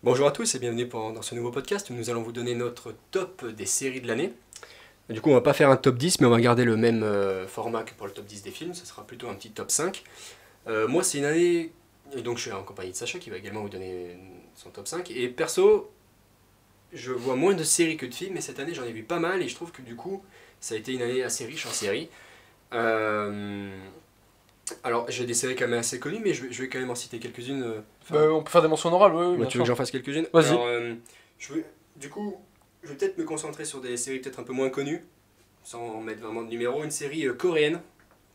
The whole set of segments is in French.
Bonjour à tous et bienvenue dans ce nouveau podcast où nous allons vous donner notre top des séries de l'année. Du coup, on va pas faire un top 10, mais on va garder le même format que pour le top 10 des films, ce sera plutôt un petit top 5. Moi, c'est une année, et donc je suis en compagnie de Sacha qui va également vous donner son top 5. Et perso, je vois moins de séries que de films, mais cette année j'en ai vu pas mal et je trouve que du coup, ça a été une année assez riche en séries. Euh, alors, j'ai des séries quand même assez connues, mais je vais quand même en citer quelques-unes. On peut faire des mentions honorales, oui, Moi, bien tu veux que sûr. j'en fasse quelques-unes? Vas-y. Alors, du coup, je vais peut-être me concentrer sur des séries peut-être un peu moins connues, sans mettre vraiment de numéro. Une série coréenne,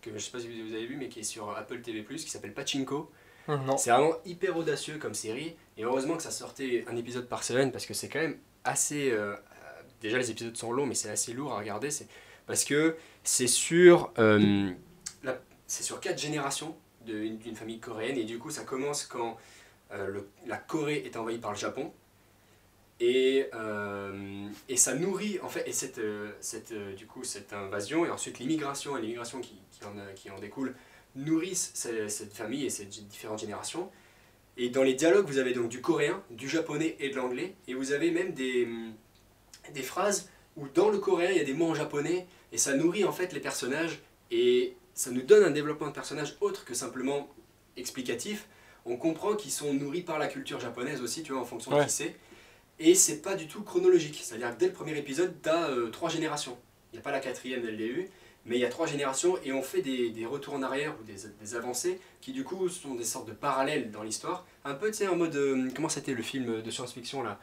que je sais pas si vous avez vu, mais qui est sur Apple TV+, qui s'appelle Pachinko. Non. C'est vraiment hyper audacieux comme série, et heureusement que ça sortait un épisode par semaine, parce que c'est quand même assez... déjà, les épisodes sont longs, mais c'est assez lourd à regarder, parce que c'est sur, c'est sur 4 générations d'une famille coréenne, et du coup, ça commence quand la Corée est envahie par le Japon. Et ça nourrit, en fait, et du coup, cette invasion, et ensuite l'immigration, et l'immigration qui en découle, nourrissent cette famille et ces différentes générations. Et dans les dialogues, vous avez donc du coréen, du japonais et de l'anglais, et vous avez même des phrases où dans le coréen, il y a des mots en japonais, et ça nourrit en fait les personnages, et ça nous donne un développement de personnages autre que simplement explicatif. On comprend qu'ils sont nourris par la culture japonaise aussi, tu vois, en fonction de Ouais. qui c'est. Et c'est pas du tout chronologique, c'est-à-dire que dès le premier épisode, t'as 3 générations. Il n'y a pas la quatrième dès le début, mais il y a 3 générations et on fait des retours en arrière ou des avancées qui du coup sont des sortes de parallèles dans l'histoire. Un peu, tu sais, en mode... comment c'était le film de science-fiction là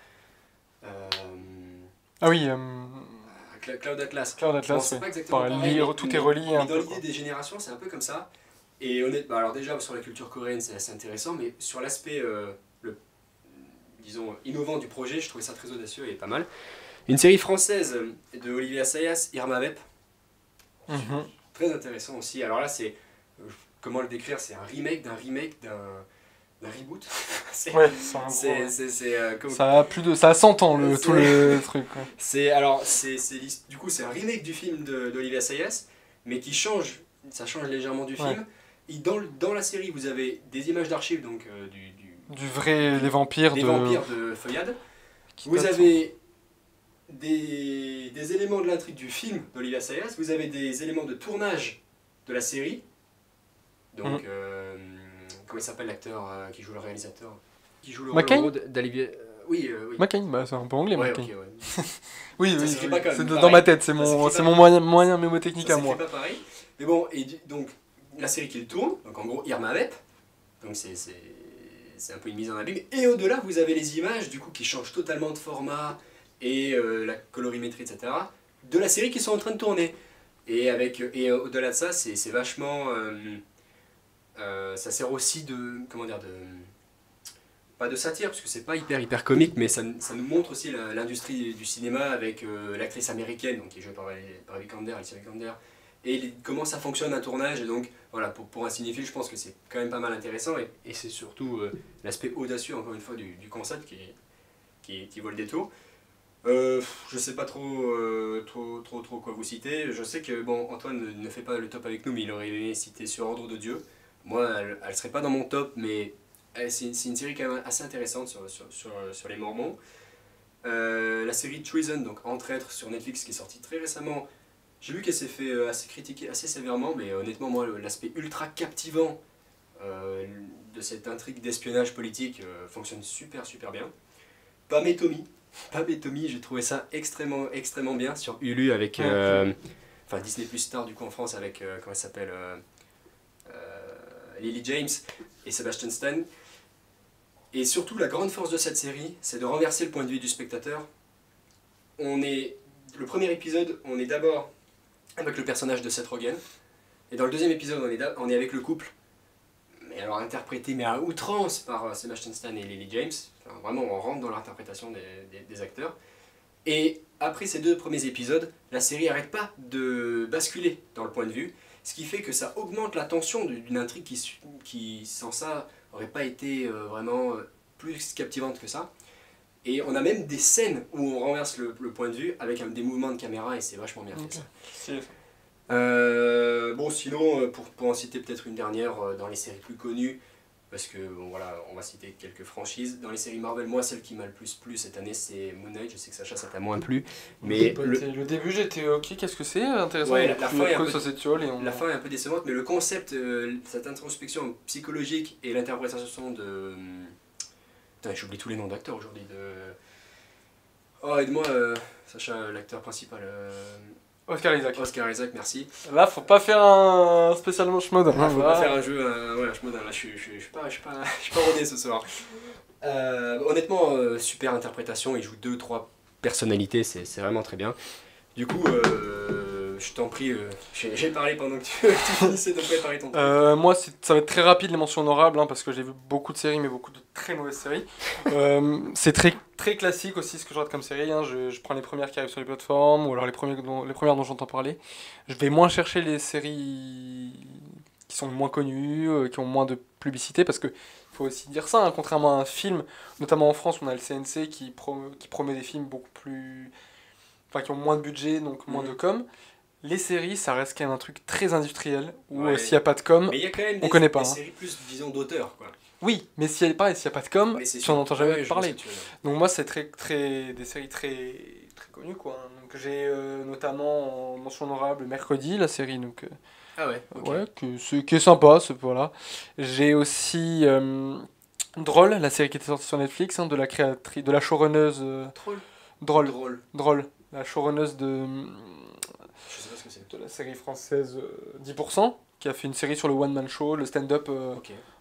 euh, Ah oui, Cloud Atlas. Cloud Bon, Atlas, c'est oui. pas exactement pareil, Tout est relié mais un dans peu, l'idée quoi. des générations, c'est un peu comme ça. Et honnêtement, alors déjà sur la culture coréenne, c'est assez intéressant, mais sur l'aspect, disons, innovant du projet, je trouvais ça très audacieux et pas mal. Une série française de Olivier Assayas, Irma Vep, Mhm. très intéressant aussi. Alors là, c'est, comment le décrire, c'est un remake d'un reboot. c'est, Ouais, c'est un gros, ouais. Ça a 100 ans, tout c'est, le truc, ouais. du coup, c'est un remake du film d'Olivier Assayas, mais ça change légèrement du Ouais. film. Et dans la série, vous avez des images d'archives, donc Les vampires des de... vampires de Feuillade. qui Vous datent. avez des éléments de l'intrigue du film d'Olivier Assayas, vous avez des éléments de tournage de la série. Mhm. Donc, comment il s'appelle l'acteur qui joue le réalisateur? Qui joue le McCain. rôle d'Olivier. Oui, oui. McCain, bah c'est un peu anglais, Ouais, McCain. ok, ouais. Oui, Ça oui, s'écrit oui. pas comme C'est dans ma pareil. tête, Ça s'écrit c'est pas, mon moyen mémotechnique ça à s'écrit moi. pas pareil. Mais bon, donc, la série qui le tourne, donc en gros Irma Vep, donc c'est un peu une mise en abîme. Et au-delà, vous avez les images du coup qui changent totalement de format et la colorimétrie, etc. de la série qui sont en train de tourner. Et au-delà de ça, c'est vachement. Ça sert aussi de. Comment dire, pas de satire, parce que c'est pas hyper comique, mais ça nous montre aussi l'industrie du cinéma avec l'actrice américaine, donc qui est jouée par Alicia Vikander, et comment ça fonctionne un tournage. Et donc, voilà, pour un cinéphile, je pense que c'est quand même pas mal intéressant, et c'est surtout l'aspect audacieux, encore une fois, du concept qui vaut le détour. Je sais pas trop quoi vous citer. Je sais que bon, Antoine ne fait pas le top avec nous, mais il aurait aimé citer Sur Ordre de Dieu. Moi, elle serait pas dans mon top, mais c'est une série quand même assez intéressante sur les Mormons. La série Treason, donc Entraître sur Netflix, qui est sortie très récemment. J'ai vu qu'elle s'est fait assez critiquer assez sévèrement, mais honnêtement, moi, l'aspect ultra captivant euh, de cette intrigue d'espionnage politique fonctionne super bien. Pam et Tommy. Pam et Tommy, j'ai trouvé ça extrêmement bien sur Hulu avec. Ouais. Enfin, Disney Plus Star du coup en France avec. Comment elle s'appelle Lily James et Sebastian Stan. Et surtout, la grande force de cette série, c'est de renverser le point de vue du spectateur. Le premier épisode, on est d'abord avec le personnage de Seth Rogen. Et dans le deuxième épisode, on est avec le couple. Mais alors interprété mais à outrance par Sebastian Stan et Lily James. Enfin, vraiment, on rentre dans l'interprétation des acteurs. Et après ces 2 premiers épisodes, la série n'arrête pas de basculer dans le point de vue, ce qui fait que ça augmente la tension d'une intrigue qui, sans ça, n'aurait pas été vraiment plus captivante que ça. Et on a même des scènes où on renverse le point de vue avec des mouvements de caméra et c'est vachement bien fait Ok. ça. C'est- Bon, sinon, pour en citer peut-être une dernière dans les séries plus connues, parce que bon voilà, on va citer quelques franchises. Dans les séries Marvel, moi celle qui m'a le plus plu cette année c'est Moon Knight, je sais que Sacha ça t'a moins plu, mais le début j'étais ok, qu'est-ce que c'est intéressant, ouais, la fin est un peu... ça s'étiole et la fin est un peu décevante, mais le concept, cette introspection psychologique et l'interprétation de... Putain, j'oublie tous les noms d'acteurs aujourd'hui, de... Oh, aide-moi, Sacha, l'acteur principal. Oscar Isaac. Oscar Isaac, merci. Là, faut pas faire un spécialement schmodin. Faut pas faire un jeu, ouais, un schmodin, là, je suis pas rodé ce soir. Honnêtement, super interprétation, il joue 2-3 personnalités, c'est vraiment très bien. Du coup, je t'en prie, j'ai parlé pendant que tu finissais de préparer ton truc. Moi, ça va être très rapide les mentions honorables, hein, parce que j'ai vu beaucoup de séries, mais beaucoup de très mauvaises séries. C'est très classique aussi ce que je regarde comme série. Hein. Je prends les premières qui arrivent sur les plateformes, ou alors les premières dont j'entends parler. Je vais moins chercher les séries qui sont moins connues, qui ont moins de publicité, parce que faut aussi dire ça, hein, contrairement à un film, notamment en France, on a le CNC qui promet des films beaucoup plus... Enfin, qui ont moins de budget, donc moins de com. Les séries, ça reste quand même un truc très industriel, où s'il n'y a pas de com, mais y a quand même on connaît pas. Des séries plus, disons, d'auteur, quoi. Oui, mais s'il n'y a pas de com, tu n'en entends jamais parler. Donc moi, c'est des séries très connues, quoi. Donc j'ai notamment en mention honorable Mercredi, la série, donc... Ah ouais, ok. Ouais, qui est sympa, voilà. J'ai aussi Drôle, la série qui était sortie sur Netflix, hein, de la showrunneuse... Drôle. La showrunneuse de... Je sais pas ce que c'est. De la série française 10%, qui a fait une série sur le one-man show, le stand-up,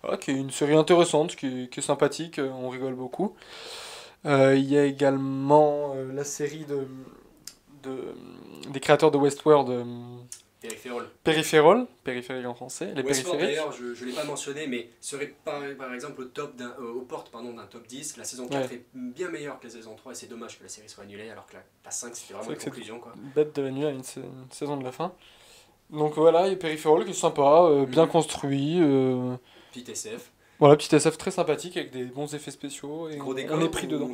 voilà, qui est une série intéressante, qui est sympathique, on rigole beaucoup. Il y a également la série des créateurs de Westworld, Périphérique en français, les Westworld, périphériques. d'ailleurs, je ne l'ai pas mentionné, mais serait par exemple aux portes d'un top 10. La saison 4 est bien meilleure que la saison 3, et c'est dommage que la série soit annulée, alors que la 5 c'était vraiment une conclusion, quoi. Bête de la nuit à une saison de la fin. Donc voilà, il y a Périphérique qui est sympa, bien construit. Petite SF. Voilà, petite SF très sympathique avec des bons effets spéciaux et gros décor, on est pris dedans.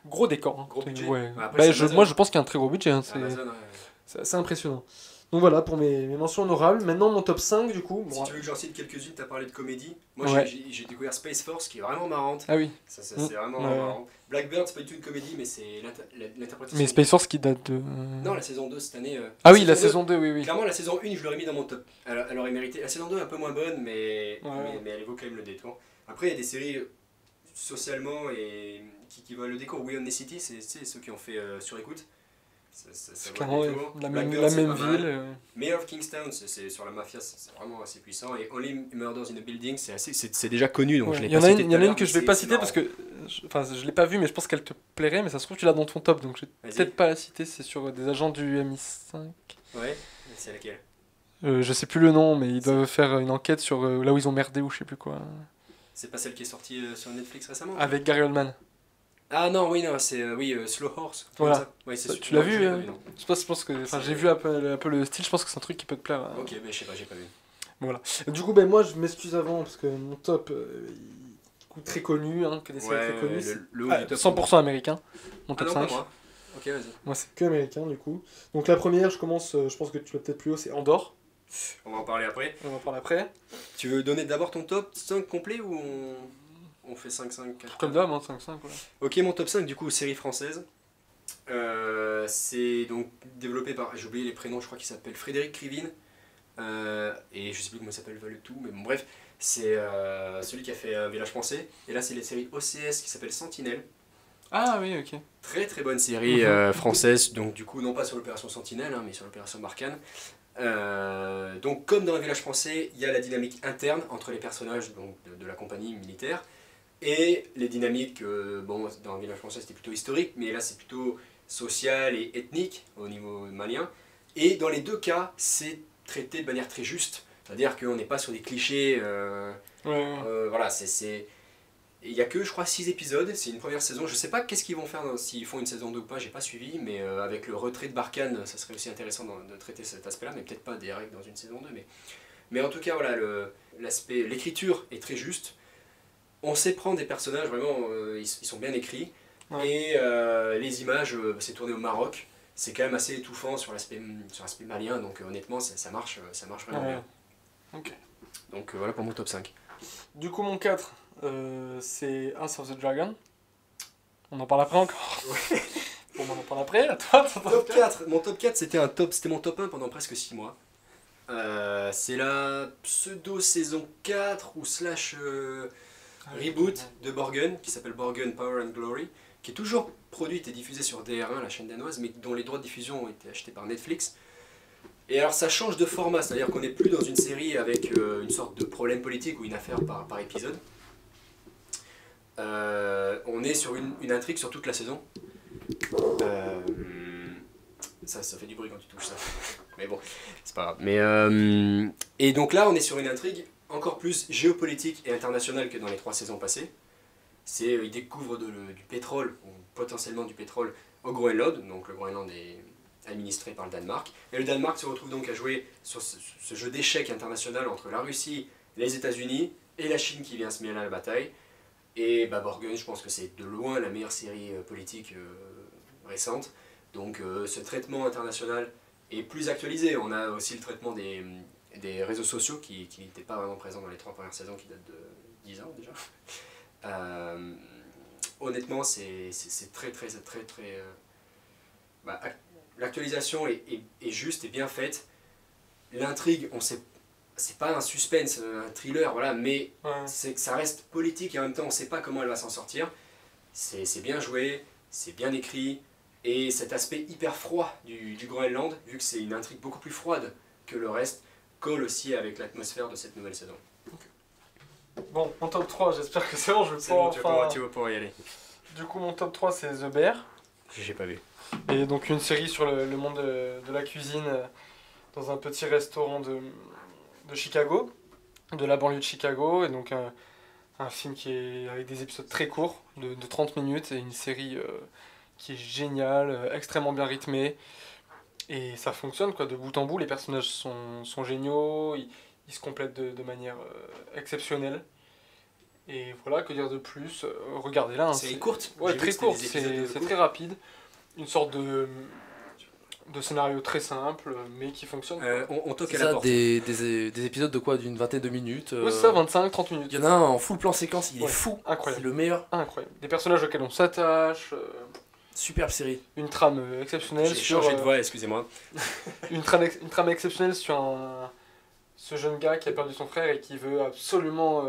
Gros décor. Hein. Gros budget. Ouais. Après, moi je pense qu'il y a un très gros budget. Hein. Amazon, c'est assez impressionnant. Donc voilà pour mes mentions honorables. Maintenant mon top 5 du coup. Si tu veux que j'en cite quelques-unes, tu as parlé de comédie. Moi j'ai découvert Space Force qui est vraiment marrante. Ah oui. C'est vraiment marrant. Blackbird c'est pas du tout une comédie mais c'est l'interprétation. Mais Space Force qui date de... Non, la saison 2 cette année. Ah oui, la saison 2, oui. Clairement la saison 1 je l'aurais mis dans mon top. Elle aurait mérité. La saison 2 est un peu moins bonne mais elle vaut quand même le détour. Après il y a des séries socialement et qui valent le décour. We Own the City, c'est ceux qui ont fait Sur Écoute. Ça clairement la même ville. Mayor of Kingstown, c'est sur la mafia, c'est vraiment assez puissant. Et Only Murders in a Building, c'est déjà connu, donc je l'ai pas cité. Il y en a une que je vais pas citer parce que je l'ai pas vue, mais je pense qu'elle te plairait, mais ça se trouve tu l'as dans ton top, donc je vais peut-être pas la citer. C'est sur des agents du MI5. Ouais, c'est laquelle? Je sais plus le nom, mais ils doivent faire une enquête sur là où ils ont merdé ou je sais plus quoi. C'est pas celle qui est sortie sur Netflix récemment? Avec Gary Oldman. Ah non, c'est Slow Horse. Voilà. Ouais, tu l'as vu? Je pense que j'ai vu un peu le style, je pense que c'est un truc qui peut te plaire. Ok, mais je sais pas, j'ai pas vu. Voilà. Du coup, moi je m'excuse avant parce que mon top est très connu, hein, que des séries très connues. Le haut du top 100% américain, mon top 5. Moi. Ok, vas-y. Moi c'est que américain du coup. Donc la première, je commence, je pense que tu l'as peut-être plus haut, c'est Andorre. On va en parler après. Tu veux donner d'abord ton top 5 complet ou on fait 5-5 Comme d'hab, 5-5. Ouais. Ok, mon top 5 du coup, série française. C'est donc développé par, j'ai oublié les prénoms, je crois qu'il s'appelle Frédéric Krivine. Et je sais plus comment il s'appelle le tout, mais bon bref, c'est celui qui a fait Un Village Pensé. Et là c'est les séries OCS qui s'appelle Sentinelle. Ah oui, ok. Très très bonne série française, donc du coup non pas sur l'opération Sentinelle, hein, mais sur l'opération Barkhane. Donc comme dans Un Village Pensé, il y a la dynamique interne entre les personnages donc, de la compagnie militaire et les dynamiques, dans Un Village Pensé c'était plutôt historique, mais là c'est plutôt social et ethnique au niveau malien. Et dans les deux cas, c'est traité de manière très juste, c'est-à-dire qu'on n'est pas sur des clichés. Voilà, il n'y a que, je crois, 6 épisodes, c'est une première saison. Je sais pas qu'est-ce qu'ils vont faire, s'ils font une saison 2 ou pas, j'ai pas suivi, mais avec le retrait de Barkhane, ça serait aussi intéressant de traiter cet aspect-là, mais peut-être pas direct dans une saison 2. Mais en tout cas, voilà, l'écriture est très juste. On sait prendre des personnages, vraiment, ils sont bien écrits. Ouais. Et les images, c'est tourné au Maroc. C'est quand même assez étouffant sur l'aspect malien, donc honnêtement, ça marche vraiment bien. Okay. Donc voilà pour mon top 5. Du coup, mon 4, c'est House of the Dragon. On en parle après encore. Bon, on en parle après, à toi. Top 4. Mon top 4, c'était mon top 1 pendant presque 6 mois. C'est la pseudo-saison 4 ou slash reboot de Borgen, qui s'appelle Borgen Power and Glory, qui est toujours produite et diffusée sur DR1, la chaîne danoise, mais dont les droits de diffusion ont été achetés par Netflix. Et alors ça change de format, c'est-à-dire qu'on n'est plus dans une série avec une sorte de problème politique ou une affaire par épisode. On est sur une intrigue sur toute la saison. Ça fait du bruit quand tu touches ça. Mais bon, c'est pas grave. Et donc là, on est sur une intrigue encore plus géopolitique et internationale que dans les 3 saisons passées. Ils découvrent du pétrole, ou potentiellement du pétrole, au Groenland. Donc le Groenland est administré par le Danemark. Et le Danemark se retrouve donc à jouer sur ce jeu d'échecs international entre la Russie, les États-Unis et la Chine qui vient se mêler à la bataille. Et Borgen, je pense que c'est de loin la meilleure série politique récente. Donc ce traitement international est plus actualisé. On a aussi le traitement des réseaux sociaux qui n'étaient pas vraiment présents dans les 3 premières saisons qui datent de 10 ans déjà. Honnêtement, c'est très l'actualisation est juste et bien faite. L'intrigue, on sait, c'est pas un suspense, un thriller, voilà, mais ça reste politique et en même temps on sait pas comment elle va s'en sortir. C'est bien joué, c'est bien écrit, et cet aspect hyper froid du Groenland, vu que c'est une intrigue beaucoup plus froide que le reste, colle aussi avec l'atmosphère de cette nouvelle saison. Bon, mon top 3, j'espère que c'est bon, je vais tu vas pouvoir y aller. Du coup, mon top 3, c'est The Bear. J'ai pas vu. Et donc une série sur le monde de la cuisine dans un petit restaurant de Chicago, de la banlieue de Chicago. Et donc un film qui est avec des épisodes très courts, de 30 minutes, et une série qui est géniale, extrêmement bien rythmée. Et ça fonctionne quoi, de bout en bout, les personnages sont géniaux, ils se complètent de manière exceptionnelle. Et voilà, que dire de plus, regardez-la. C'est courte. Ouais, très courte, c'est très rapide. Une sorte de scénario très simple, mais qui fonctionne. On toque à C'est la ça, porte. des épisodes de quoi? D'une vingtaine de minutes Oui, c'est ça, 25-30 minutes. Il y en a un en full plan séquence, il est fou. Incroyable. C'est le meilleur. Incroyable. Des personnages auxquels on s'attache, Superbe série. une trame exceptionnelle J'ai sur... changé de voix, excusez-moi. une trame exceptionnelle sur ce jeune gars qui a perdu son frère et qui veut absolument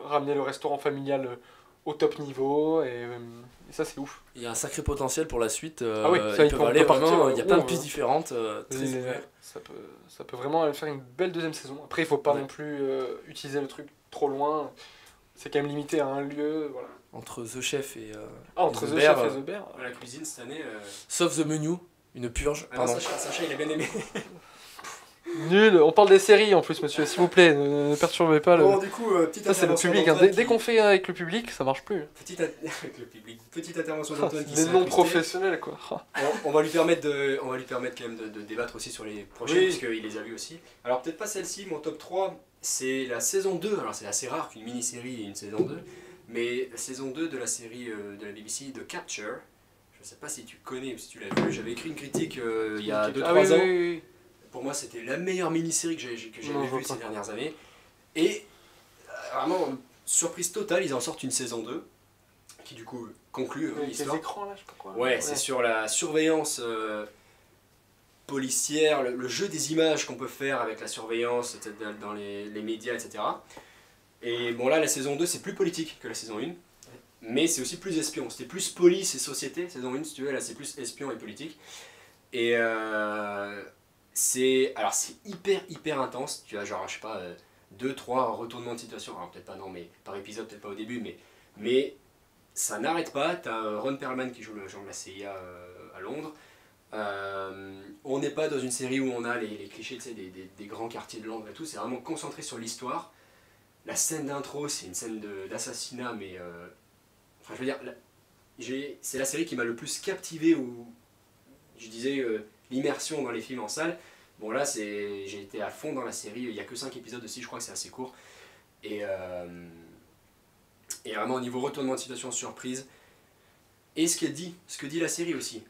ramener le restaurant familial au top niveau, et ça c'est ouf. Il y a un sacré potentiel pour la suite. Ah oui, ça, ils peuvent aller vraiment, il y a plein de ouais. pistes différentes, très Et ouvertes. ça peut vraiment faire une belle deuxième saison. Après, il faut pas Ouais. non plus utiliser le truc trop loin. C'est quand même limité à un lieu. Voilà. Entre The Chef et Entre The The Bear, Chef et The Bear. La cuisine cette année. sauf The Menu, une purge. Ah non, Pardon. Sacha, il a bien aimé. Nul, on parle des séries en plus, monsieur, s'il vous plaît, ne perturbez pas le... Bon, du coup, petite Ça, c'est le intervention public, hein. d'Antoine Dès qu'on fait avec le public, ça marche plus. avec le public. Petite intervention d'Antoine qui Les s'est non incrusté. professionnels, quoi. On va lui permettre quand même de débattre aussi sur les prochaines, Oui. puisqu'il les a vus aussi. Alors peut-être pas celle-ci, mon top 3, c'est la saison 2. Alors c'est assez rare qu'une mini-série ait une saison 2, mais la saison 2 de la série de la BBC, The Capture. Je sais pas si tu connais ou si tu l'as vu, j'avais écrit une critique il y a 2-3 Ah oui, ans. oui. Pour moi, c'était la meilleure mini-série que Non, j'avais je vois vue pas. ces dernières années. Et vraiment, surprise totale, ils en sortent une saison 2, qui du coup conclut Avec les l'histoire. écrans, là, je sais pas quoi. Ouais, c'est sur la surveillance policière, le jeu des images qu'on peut faire avec la surveillance dans les médias, etc. Et bon là, la saison 2, c'est plus politique que la saison 1, mais c'est aussi plus espion. C'était plus police et société, saison 1, si tu veux, là c'est plus espion et politique. Et c'est hyper intense, tu as genre, je sais pas, 2-3 retournements de situation, alors peut-être pas non, mais par épisode, peut-être pas au début, mais ça n'arrête pas. T'as Ron Perlman qui joue le agent de la CIA à Londres. On n'est pas dans une série où on a les clichés, tu sais, des grands quartiers de Londres et tout, c'est vraiment concentré sur l'histoire. La scène d'intro, c'est une scène d'assassinat, mais enfin je veux dire, c'est la série qui m'a le plus captivé, où je disais l'immersion dans les films en salle. Bon là, j'ai été à fond dans la série, il n'y a que 5 épisodes aussi, je crois que c'est assez court. Et vraiment au niveau retournement de situation, surprise. Et ce que dit la série aussi,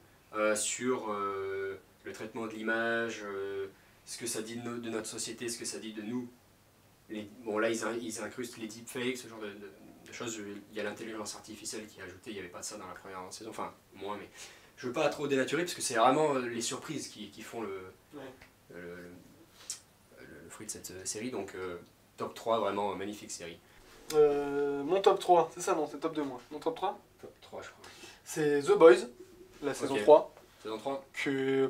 sur le traitement de l'image, ce que ça dit de notre société, ce que ça dit de nous. Bon là, ils incrustent les deepfakes, ce genre La chose, il y a l'intelligence artificielle qui est ajoutée, il n'y avait pas de ça dans la première saison, enfin moins, mais je veux pas trop dénaturer parce que c'est vraiment les surprises qui font le, le fruit de cette série, donc top 3, vraiment magnifique série. Mon top 3, c'est ça non, c'est top 2 moi. Mon top 3, Top 3 je crois. c'est The Boys, la saison Ok. 3. Saison 3. Que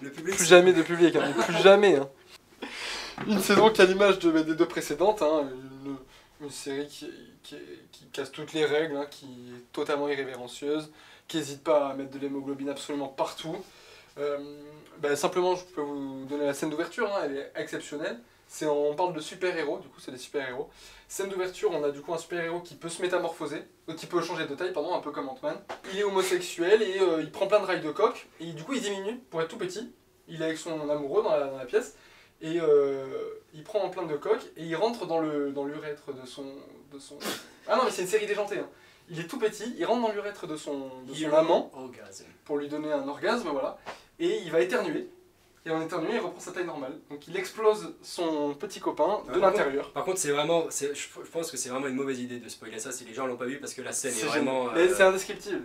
Le public, plus jamais de public, hein, mais plus jamais. Hein. Une saison qui a l'image des deux précédentes, hein, une série qui casse toutes les règles, hein, qui est totalement irrévérencieuse, qui n'hésite pas à mettre de l'hémoglobine absolument partout. Simplement, je peux vous donner la scène d'ouverture, hein, elle est exceptionnelle. On parle de super-héros, du coup c'est des super-héros. Scène d'ouverture, on a du coup un super-héros qui peut se métamorphoser, qui peut changer de taille, pardon, un peu comme Ant-Man. Il est homosexuel et il prend plein de rails de coke, et du coup il diminue pour être tout petit. Il est avec son amoureux dans la pièce, et il prend plein de coke, et il rentre dans l'urètre de son... Ah non mais c'est une série déjantée, hein. Il est tout petit, il rentre dans l'urètre de son amant, Orgasme. pour lui donner un orgasme, voilà, et il va éternuer. Et en éternuant, il reprend sa taille normale. Donc il explose son petit copain de l'intérieur. Par contre, je pense que c'est vraiment une mauvaise idée de spoiler ça si les gens l'ont pas vu parce que la scène est vraiment. Mais c'est indescriptible.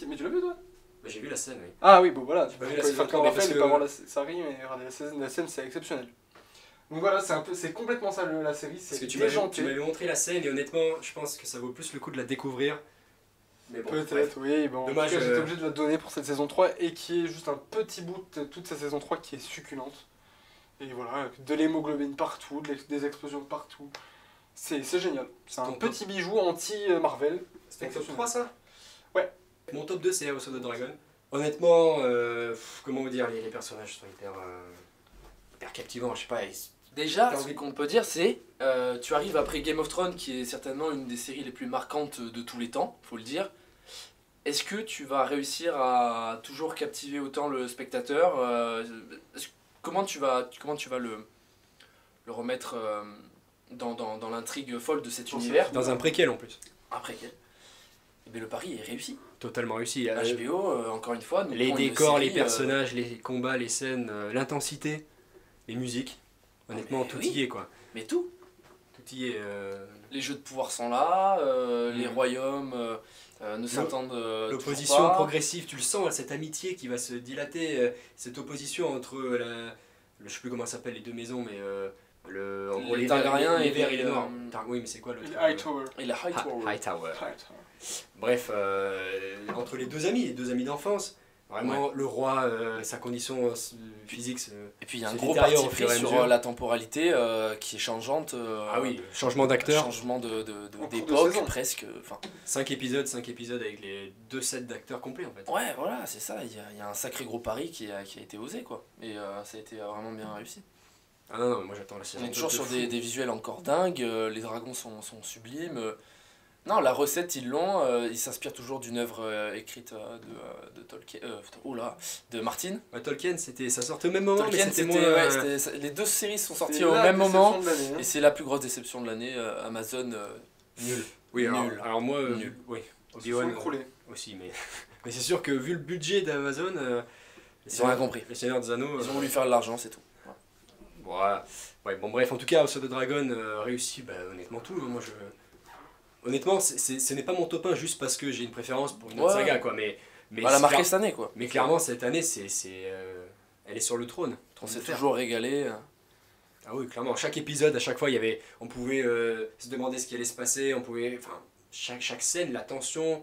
Mais tu l'as vu toi? Bah, j'ai vu la scène, oui. Ah oui, bon voilà, tu peux J'ai vu la faire saison comme 3, mais Raphaël parce et pas que- voir la série, mais regardez, la scène c'est exceptionnel. Donc voilà, c'est complètement ça la série, Parce que c'est tu déjanté. m'avais montré la scène et honnêtement, je pense que ça vaut plus le coup de la découvrir. Mais bon, bref. Peut-être, oui, bon, Dommage, en tout cas, j'étais obligé de la donner pour cette saison 3 et qui est juste un petit bout de toute cette saison 3 qui est succulente. Et voilà, de l'hémoglobine partout, des explosions partout. C'est génial. C'est un Ton petit bijou anti-Marvel. C'était ton top 3 ça? Ouais. Mon top 2 c'est House of the Dragon. Honnêtement, comment vous dire, les personnages sont hyper captivants, je sais pas. Déjà, T'as ce envie- qu'on peut dire, c'est tu arrives après Game of Thrones, qui est certainement une des séries les plus marquantes de tous les temps, faut le dire. Est-ce que tu vas réussir à toujours captiver autant le spectateur comment tu vas le remettre dans l'intrigue folle de cet univers Dans un préquel en plus. après quel Eh bien, le pari est réussi. Totalement réussi. HBO, encore une fois, nous Les prend une décors, les série, personnages, les combats, les scènes, l'intensité, les musiques. Honnêtement, mais tout oui. y est quoi. mais tout. Tout y est. Les jeux de pouvoir sont là, les Mm. royaumes ne s'entendent L'opposition toujours pas. progressive, tu le sens, cette amitié qui va se dilater, cette opposition entre je sais plus comment ça s'appelle les deux maisons, mais en gros Les les Targaryens les et verts et les, les noirs. euh, Oui, mais c'est quoi le Et Hightower. Et la Hightower. Hightower. Hightower. Bref, entre les deux amis d'enfance, vraiment le roi, sa condition physique. Et puis il y a un se gros détériore parti au fur pris et à sur mesure. la temporalité qui est changeante. Ah oui, changement d'acteur. Changement cours de d'époque saison. presque. Enfin, 5 épisodes avec les 2 sets d'acteurs complets en fait. ouais, voilà, c'est ça. Il y a un sacré gros pari qui a été osé, quoi. Et ça a été vraiment bien réussi. Ah non, moi j'attends la saison. On est toujours de sur fou. des visuels encore dingues. Les dragons sont sublimes. Non, la recette, ils l'ont. Ils s'inspirent toujours d'une œuvre écrite de Tolkien. De Martin. Ouais, Tolkien, ça sortait au même moment, Tolkien, mais c'était c'était. moins. Les deux séries sont sorties C'est au la même moment. déception de l'année, hein. Et c'est la plus grosse déception de l'année. Amazon. Nul. Oui, Nul. alors moi, Nul. oui, Ils se sont Obi-Wan écroulés. aussi, mais, mais c'est sûr que vu le budget d'Amazon, Ils ont rien compris. Les Seigneurs des Anneaux. Ils ont voulu faire de l'argent, c'est tout. Voilà. Ouais, bon, bref, en tout cas, House of the Dragon réussit, honnêtement, tout. Moi, honnêtement, ce n'est pas mon top 1 juste parce que j'ai une préférence pour une autre Ouais. saga, quoi, mais Elle a c'est marqué clair- cette année, quoi. mais clairement, cette année, elle est sur le trône. On s'est Faire. toujours régalé. Ah oui, clairement, chaque épisode, à chaque fois, on pouvait se demander ce qui allait se passer, enfin, chaque scène, la tension,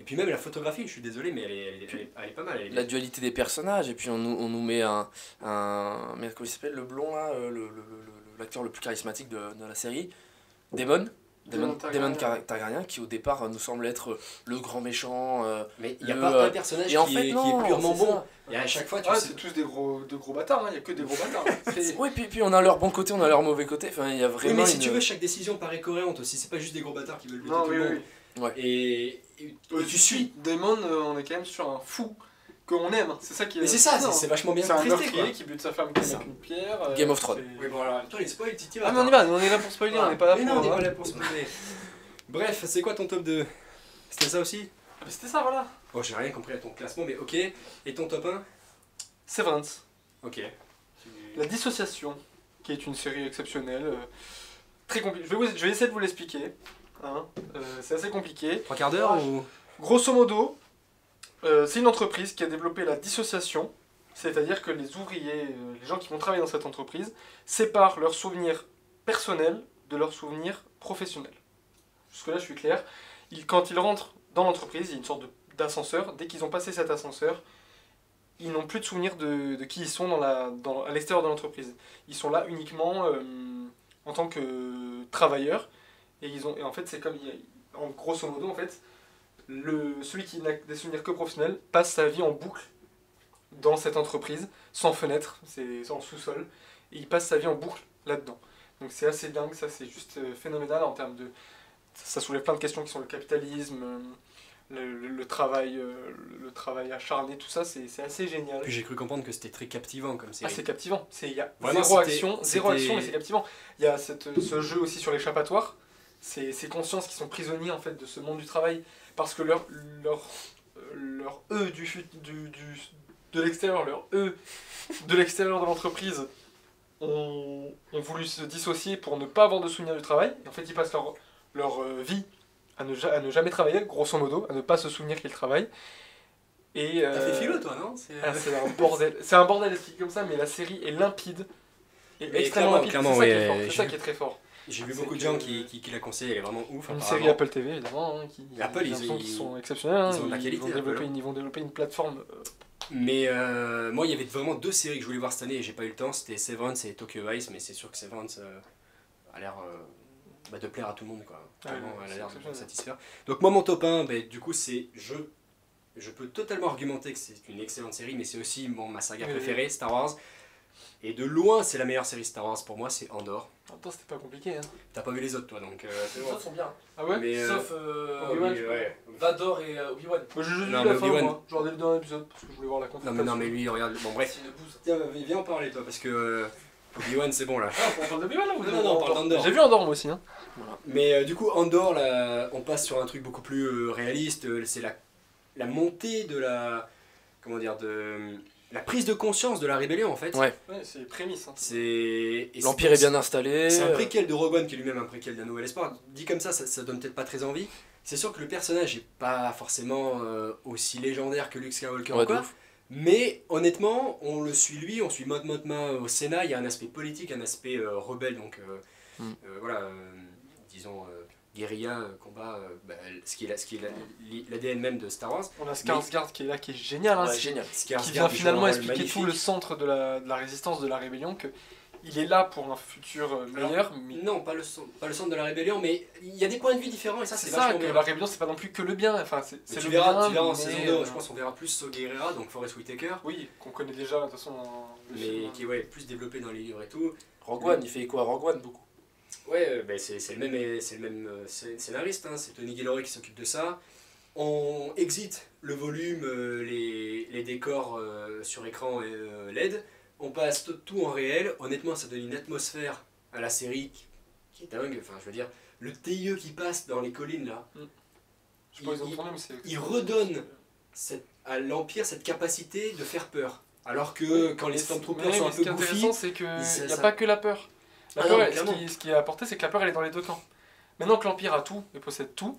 et puis même la photographie, je suis désolé, mais elle est pas mal. Elle est La dualité des personnages, et puis on nous met merde, comment il s'appelle, le blond là, l'acteur le plus charismatique de la série, Daemon Targaryen, qui au départ nous semble être le grand méchant. Mais il n'y a le, pas un personnage et en qui fait, est non, purement c'est bon. ça. Et à chaque fois, tu Ah, sais. c'est tous de gros bâtards, il n'y a que des gros bâtards. Oui, puis on a leur bon côté, on a leur mauvais côté. Enfin, il y a Oui, vraiment mais si une- tu veux, chaque décision paraît cohérente aussi. C'est pas juste des gros bâtards qui veulent buter Non, tout oui, le oui. monde. oui. Ouais. Et tu suis. Damon, on est quand même sur un fou qu'on aime. C'est ça qui est. Mais c'est ça, fascinant. c'est vachement bien C'est un traité, quoi. meurtrier qui bute sa femme avec Ça. une pierre. Game of Thrones. c'est- Oui, bon, alors, toi, les spoils, tu Ah, mais on y va, on est là pour spoiler, on n'est pas là Mais pour. non, on n'est hein. pas là pour spoiler. Bref, c'est quoi ton top 2? C'était ça aussi? Ah, mais c'était ça, voilà. Bon, j'ai rien compris à ton classement, mais ok. Et ton top 1? Severance. Ok. La Dissociation, qui est une série exceptionnelle. très compliqué. Je vais essayer de vous l'expliquer. Hein. C'est assez compliqué. 3 quarts d'heure ou... Grosso modo, c'est une entreprise qui a développé la dissociation, c'est-à-dire que les ouvriers, les gens qui vont travailler dans cette entreprise, séparent leurs souvenirs personnels de leurs souvenirs professionnels. Jusque-là, je suis clair. Quand ils rentrent dans l'entreprise, il y a une sorte d'ascenseur. Dès qu'ils ont passé cet ascenseur, ils n'ont plus de souvenir de qui ils sont à l'extérieur de l'entreprise. Ils sont là uniquement en tant que travailleurs. Et en fait, c'est comme... En grosso modo, en fait, celui qui n'a des souvenirs que professionnels passe sa vie en boucle dans cette entreprise, sans fenêtre, c'est en sous-sol. Et il passe sa vie en boucle là-dedans. Donc c'est assez dingue, ça c'est juste phénoménal en termes de... Ça soulève plein de questions qui sont le capitalisme, le travail acharné, tout ça, c'est assez génial. Puis j'ai cru comprendre que c'était très captivant comme série. Ah, c'est captivant. Il y a Vraiment, zéro action, mais c'est captivant. Il y a ce jeu aussi sur l'échappatoire, ces consciences qui sont prisonniers en fait de ce monde du travail, parce que leur eux de l'extérieur, leur eux de l'extérieur de l'entreprise ont voulu se dissocier pour ne pas avoir de souvenir du travail. Et en fait, ils passent leur vie à ne jamais travailler, grosso modo, à ne pas se souvenir qu'ils travaillent. Et, T'as fait philo, toi, non? c'est un bordel. C'est un bordel expliqué comme ça, mais la série est limpide. Et extrêmement limpide. Clairement, c'est ça qui ouais, est fort. C'est ça qui est très fort. J'ai vu beaucoup de gens qui la conseillent, elle est vraiment ouf. Une série Apple TV, évidemment. Apple, qui sont exceptionnels. Hein, ils ont de la qualité, ils vont développer une plateforme. Mais moi, il y avait vraiment 2 séries que je voulais voir cette année et j'ai pas eu le temps. C'était Severance et Tokyo Vice, mais c'est sûr que Severance a l'air de plaire à tout le monde, quoi. Vraiment, elle a l'air de satisfaire. Donc moi, mon top 1, du coup, c'est... Je peux totalement argumenter que c'est une excellente série, mais c'est aussi ma saga préférée, Star Wars. Et de loin, c'est la meilleure série Star Wars pour moi, c'est Andor. Attends, c'était pas compliqué. Hein. T'as pas vu les autres, toi, donc c'est Les bon. autres sont bien. Ah ouais Mais, Sauf Obi-Wan, Vador et Obi-Wan. Moi, j'ai juste vu Non, la mais fin, Obi-Wan- moi. Genre dès le dernier épisode, parce que je voulais voir la Non, confrontation. mais lui, regarde... Bon, bref. C'est une bouse. Tiens, viens en parler, toi, parce que Obi-Wan, c'est bon, là. Ah, on parle d'Obi-Wan là ou Non, on parle d'Andor. J'ai vu Andor moi aussi. Hein. Mais du coup, Andor, là, on passe sur un truc beaucoup plus réaliste. C'est la montée de la... Comment dire, la prise de conscience de la rébellion, en fait. Ouais. Ouais, c'est les prémices. Hein. L'Empire est bien installé. C'est un préquel de Rogue One qui est lui-même un préquel d'un Nouvel Espoir. Dit comme ça donne peut-être pas très envie. C'est sûr que le personnage est pas forcément aussi légendaire que Luke Skywalker Ouais, ou quoi. de ouf. Mais honnêtement, on le suit lui, on suit Mon Mothma au Sénat. Il y a un aspect politique, un aspect rebelle, donc voilà, disons guérilla, combat, ce qui est l'ADN même de Star Wars. On a Skarsgård qui est là, qui est génial. Hein, Ouais, c'est- génial. qui vient finalement expliquer tout le centre de la résistance, de la rébellion, que il est là pour un futur meilleur, mais Non, pas le centre de la rébellion, mais il y a des points de vue différents et ça c'est c'est ça, vachement que bien. la rébellion c'est pas non plus que le bien, enfin c'est Mais le tu verras bien, en mais, saison 2, je pense qu'on verra plus Saw Gerrera, donc Forest Whitaker, Oui, qu'on connaît déjà de toute façon dans le mais film. qui est plus développé dans les livres et tout. Rogue One, il fait quoi Rogue One beaucoup. Ouais, c'est le même scénariste, hein, c'est Tony Gilroy qui s'occupe de ça. On exit le volume, les décors sur écran LED, on passe tout en réel. Honnêtement, ça donne une atmosphère à la série qui est dingue. Enfin, je veux dire, le TIE qui passe dans les collines là, Je sais pas, ils ont tourné, mais c'est... il redonne à l'Empire cette capacité de faire peur. Alors que quand les Stormtroopers sont un peu Ce qui est goofy, intéressant, c'est qu'il ça- n'y a pas que la peur. La Ah peur, non, ce clairement. qui est apporté, c'est que la peur, elle est dans les deux camps. Maintenant que l'Empire a tout et possède tout,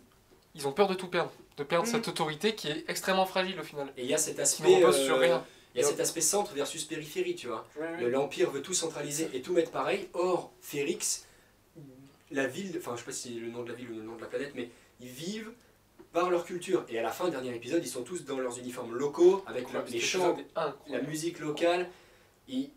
ils ont peur de tout perdre. De perdre cette autorité qui est extrêmement fragile au final. et il y a cet Qui ne aspect, repose sur rien. il y a cet aspect centre versus périphérie, tu vois. L'Empire veut tout centraliser et tout mettre pareil. Or, Ferrix, la ville, enfin je sais pas si c'est le nom de la ville ou le nom de la planète, mais ils vivent par leur culture. Et à la fin, dernier épisode, ils sont tous dans leurs uniformes locaux, avec les chants, la musique locale.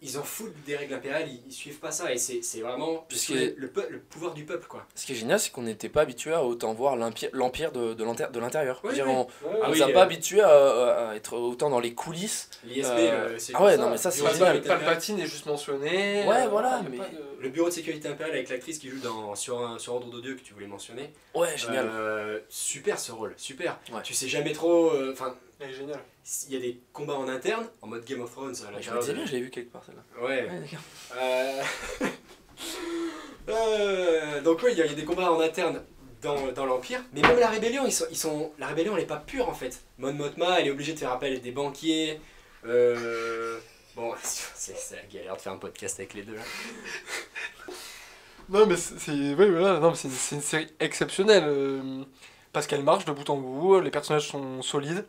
Ils en foutent des règles impériales, ils suivent pas ça. Et c'est vraiment le pouvoir du peuple, quoi. Ce qui est génial, c'est qu'on n'était pas habitué à autant voir l'Empire de l'intérieur. Ouais, Je veux dire, ouais. on oui, nous a pas habitué à être autant dans les coulisses. L'ISB, c'est ah ouais, comme non, mais ça, c'est Bureau de génial. sécurité impériale. Palpatine est juste mentionné. Ouais, voilà, y a mais- pas de- Le bureau de sécurité impériale avec l'actrice qui joue sur Ordre de Dieu que tu voulais mentionner. Ouais, génial. Super ce rôle, super. Ouais. Tu sais jamais trop. Enfin, Elle est géniale. il y a des combats en interne, en mode Game of Thrones. À la Je me disais bien, je l'ai vu quelque part celle-là. Ouais. Ouais, d'accord. Donc oui, il y a des combats en interne dans l'Empire, mais même la rébellion, la rébellion elle est pas pure en fait. Mon Mothma, elle est obligée de faire appel à des banquiers. Bon, c'est la galère de faire un podcast avec les deux là. Non, mais ouais, voilà, non, mais c'est une série exceptionnelle. Parce qu'elle marche de bout en bout, les personnages sont solides.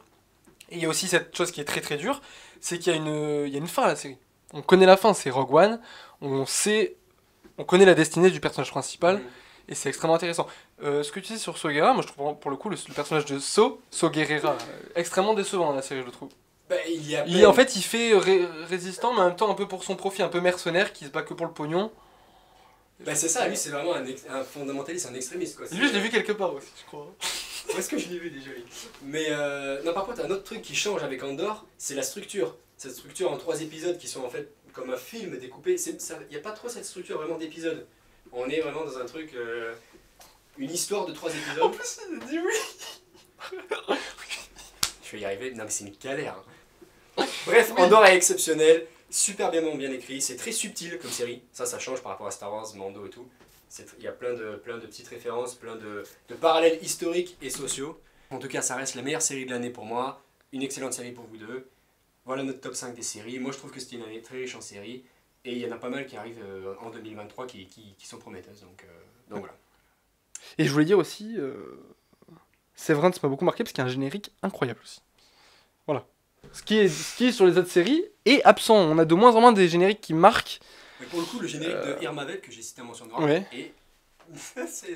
Et il y a aussi cette chose qui est très très dure, c'est qu'il y a une fin à la série. On connaît la fin, c'est Rogue One. On connaît la destinée du personnage principal. Et c'est extrêmement intéressant. Ce que tu dis sur So Guerrera, moi je trouve pour le coup le personnage de So Guerrera, extrêmement décevant dans la série, je le trouve. Bah, en fait, il fait résistant, mais en même temps un peu pour son profit, un peu mercenaire, qui se bat que pour le pognon. Bah c'est ça, lui c'est vraiment un fondamentaliste, un extrémiste quoi. Lui je l'ai vu quelque part aussi, je crois. Où est-ce que je l'ai vu déjà lui? Mais non, par contre un autre truc qui change avec Andor, c'est la structure. Cette structure en 3 épisodes qui sont en fait comme un film découpé. Il n'y a pas trop cette structure vraiment d'épisodes. On est vraiment dans un truc, une histoire de 3 épisodes. En plus il a dit oui. Je vais y arriver, non mais c'est une galère. Hein. Bref, Andor est exceptionnel. Super bien écrit, c'est très subtil comme série, ça change par rapport à Star Wars, Mando et tout. Il y a plein de petites références, plein de parallèles historiques et sociaux. En tout cas, ça reste la meilleure série de l'année pour moi, une excellente série pour vous deux. Voilà notre top 5 des séries. Moi je trouve que c'était une année très riche en séries, et il y en a pas mal qui arrivent en 2023 qui sont prometteuses, donc voilà. Et je voulais dire aussi, Severance m'a beaucoup marqué parce qu'il y a un générique incroyable aussi. Voilà. Ce qui est sur les autres séries est absent. On a de moins en moins des génériques qui marquent. Mais pour le coup, le générique de Irma Vep que j'ai cité en mention de ouais. et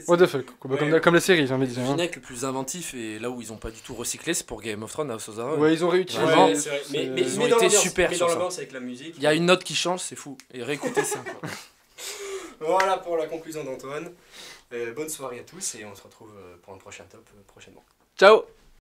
what the fuck, comme la série, j'ai envie de dire. Le générique le plus inventif et là où ils ont pas du tout recyclé, c'est pour Game of Thrones, House of Dragon. Ouais, ils ont réutilisé. Ouais, c'est vrai. Mais ils ont été super sur ça. Avec la musique. Il y a une note qui change, c'est fou. Et réécoutez ça. Quoi. Voilà pour la conclusion d'Antoine. Bonne soirée à tous et on se retrouve pour un prochain top prochainement. Ciao.